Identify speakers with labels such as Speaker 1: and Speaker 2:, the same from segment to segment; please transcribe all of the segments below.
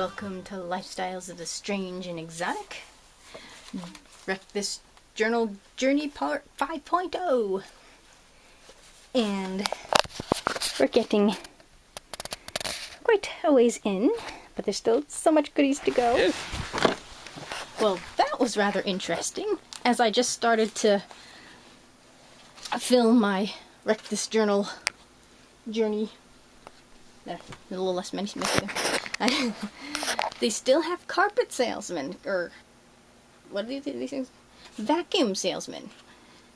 Speaker 1: welcome to Lifestyles of the Strange and Exotic. Wreck This Journal Journey Part 5.0. And we're getting quite a ways in, but there's still so much goodies to go. Well, that was rather interesting, as I just started to film my Wreck This Journal Journey. There, a little less messy there. They still have carpet salesmen, or what do these things? Vacuum salesmen.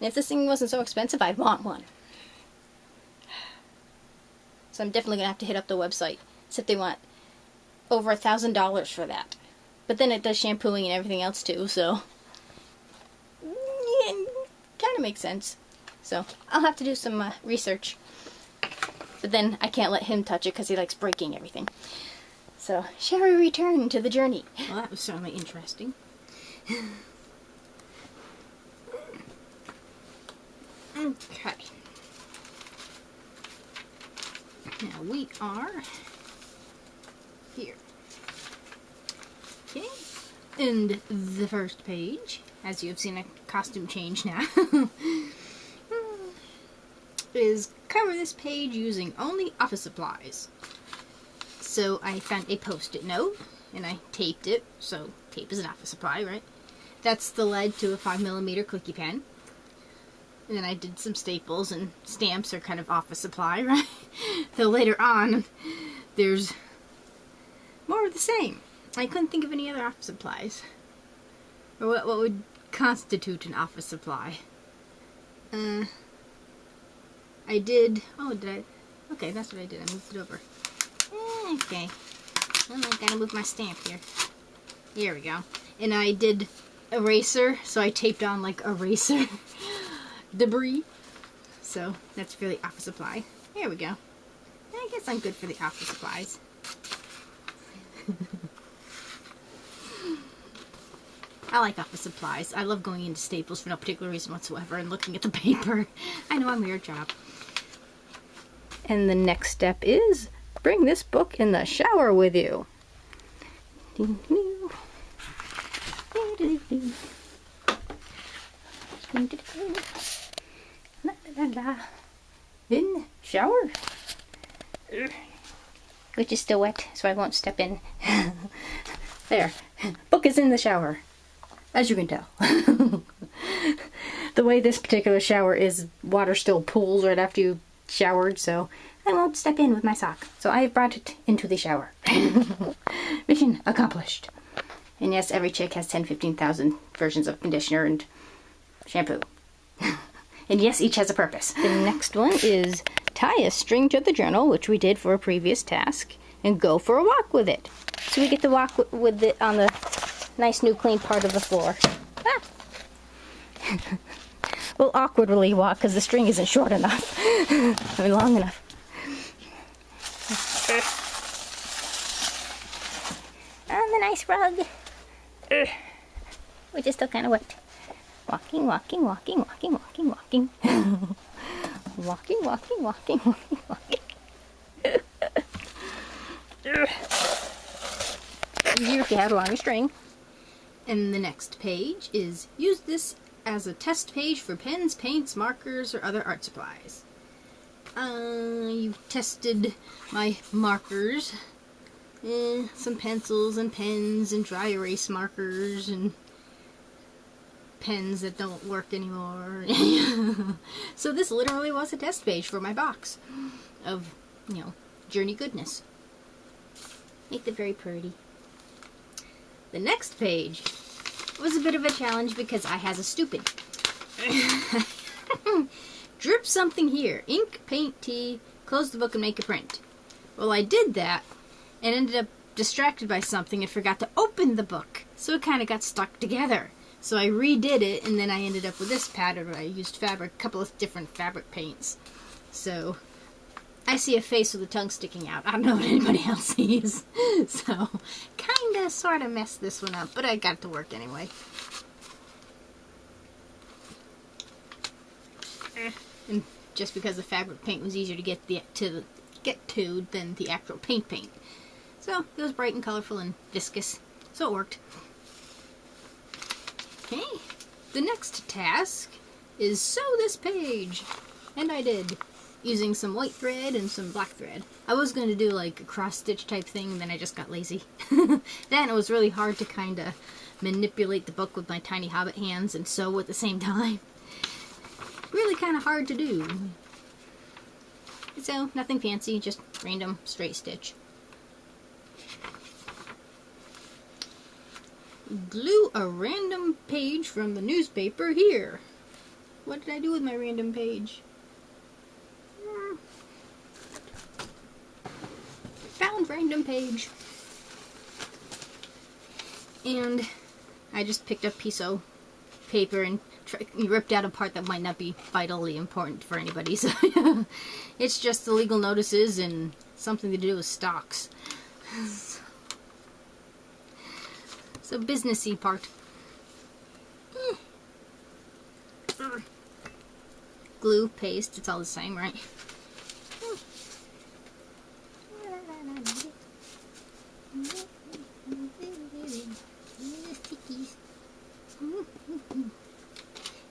Speaker 1: And if this thing wasn't so expensive, I'd want one. So I'm definitely gonna have to hit up the website, see if they want over $1,000 for that. But then it does shampooing and everything else too, so yeah, kind of makes sense. So I'll have to do some research. But then I can't let him touch it because he likes breaking everything. So, shall we return to the journey? Well, that was certainly interesting. Okay. Now we are here. Okay. And the first page, as you have seen a costume change now, is cover this page using only office supplies. So I found a post-it note and I taped it. So tape is an office supply, right? That's the lead to a 5mm clicky pen. And then I did some staples, and stamps are kind of office supply, right? So later on, there's more of the same. I couldn't think of any other office supplies. Or what would constitute an office supply. I did, okay, that's what I did, I moved it over. Okay, well, I gotta move my stamp here. Here we go. And I did eraser, so I taped on like eraser debris. So that's really office supply. Here we go. I guess I'm good for the office supplies. I like office supplies. I love going into Staples for no particular reason whatsoever and looking at the paper. I know I'm your job. And the next step is bring this book in the shower with you. In shower. Which is still wet, so I won't step in. There. Book is in the shower. As you can tell. The way this particular shower is, water still pools right after you showered, so I won't step in with my sock. So I have brought it into the shower. Mission accomplished. And yes, every chick has 15,000 versions of conditioner and shampoo. And yes, each has a purpose. The next one is tie a string to the journal, which we did for a previous task, and go for a walk with it. So we get to walk with it on the nice new clean part of the floor. Ah. We'll awkwardly walk because the string isn't short enough. I mean, long enough. On the nice rug. Which is still kind of wet. Walking, walking, walking, walking, walking, walking. Walking, walking, walking, walking, walking. Easier if you had a longer string. And the next page is use this as a test page for pens, paints, markers, or other art supplies. You tested my markers, some pencils and pens and dry erase markers and pens that don't work anymore. So this literally was a test page for my box of, journey goodness. Makes it very pretty. The next page was a bit of a challenge because I has a stupid. Drip something here. Ink, paint, tea, close the book and make a print. Well, I did that and ended up distracted by something and forgot to open the book. So it kind of got stuck together. So I redid it and then I ended up with this pattern where I used a couple of different fabric paints. So I see a face with a tongue sticking out. I don't know what anybody else sees. So, kinda, sorta messed this one up, but I got it to work anyway. And just because the fabric paint was easier to get to than the actual paint. So it was bright and colorful and viscous, so it worked. Okay, the next task is sew this page, and I did, using some white thread and some black thread. I was going to do like a cross-stitch type thing, and then I just got lazy. Then it was really hard to kind of manipulate the book with my tiny hobbit hands and sew at the same time. Really kind of hard to do. So, nothing fancy, just random straight stitch. Glue a random page from the newspaper here. What did I do with my random page? Found random page. And I just picked up a piece of paper and ripped out a part that might not be vitally important for anybody. So it's just the legal notices and something to do with stocks. So businessy part. Glue, paste, it's all the same, right?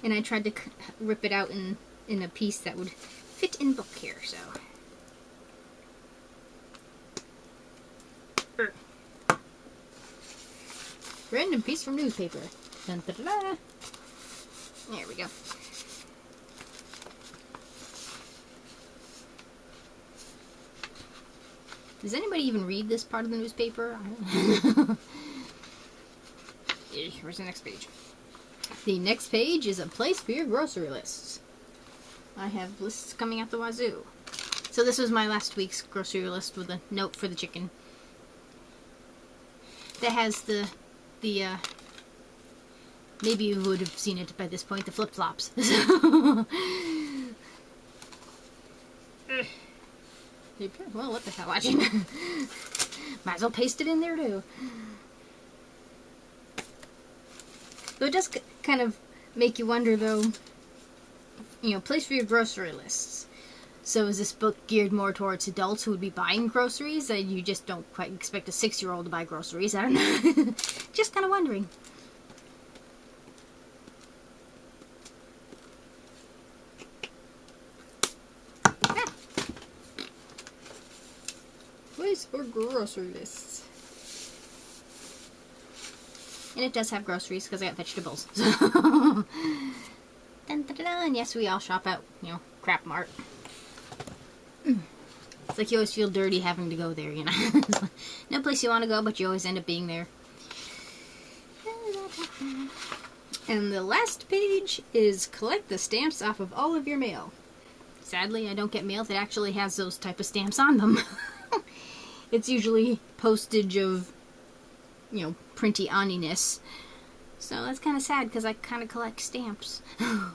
Speaker 1: And I tried to rip it out in a piece that would fit in book here, so. Random piece from newspaper. Dun, da, da, da. There we go. Does anybody even read this part of the newspaper? Where's the next page? The next page is a place for your grocery lists. I have lists coming out the wazoo. So this was my last week's grocery list with a note for the chicken. That has the maybe you would have seen it by this point, the flip-flops. Well, what the hell, watching? Might as well paste it in there too. So it does kind of make you wonder, though, you know, place for your grocery lists. So is this book geared more towards adults who would be buying groceries, and you just don't quite expect a 6-year-old to buy groceries? I don't know. Just kind of wondering. Ah. Place for grocery lists. And it does have groceries, because I got vegetables. Dun, dun, dun, dun. And yes, we all shop at, you know, Crap Mart. It's like you always feel dirty having to go there, you know. No place you want to go, but you always end up being there. And the last page is collect the stamps off of all of your mail. Sadly, I don't get mail that actually has those type of stamps on them. It's usually postage of, you know, printy oniness. So that's kind of sad, because I kind of collect stamps. I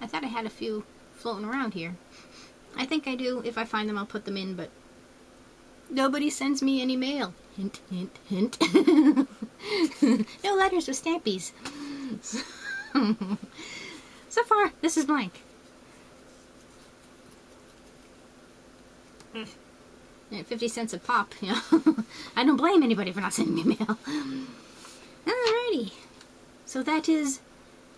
Speaker 1: thought I had a few floating around here. I think I do. If I find them, I'll put them in, but nobody sends me any mail. Hint, hint, hint. No letters with stampies. So far, this is blank. 50 cents a pop, you know. I don't blame anybody for not sending me mail. Alrighty. So that is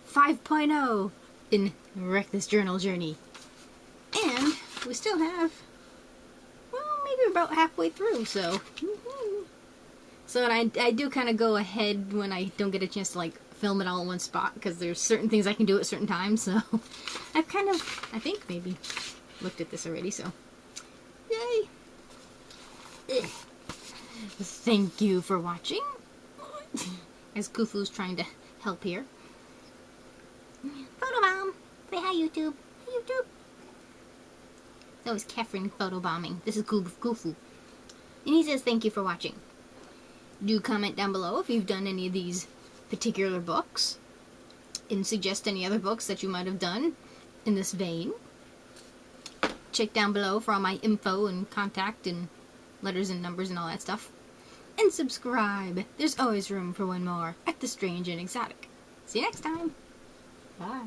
Speaker 1: 5.0 in Wreck This Journal Journey. And we still have, well, maybe about halfway through, so. So I do kind of go ahead when I don't get a chance to, like, film it all in one spot, because there's certain things I can do at certain times, so. I've kind of, I think, maybe looked at this already, so. Yay! Thank you for watching. As Khufu's trying to help here. Photobomb! Say hi, YouTube. Hi, YouTube. That was Catherine photobombing. This is Khufu. And he says thank you for watching. Do comment down below if you've done any of these particular books. And suggest any other books that you might have done in this vein. Check down below for all my info and contact and letters and numbers and all that stuff. And subscribe. There's always room for one more at the Strange and Exotic. See you next time. Bye.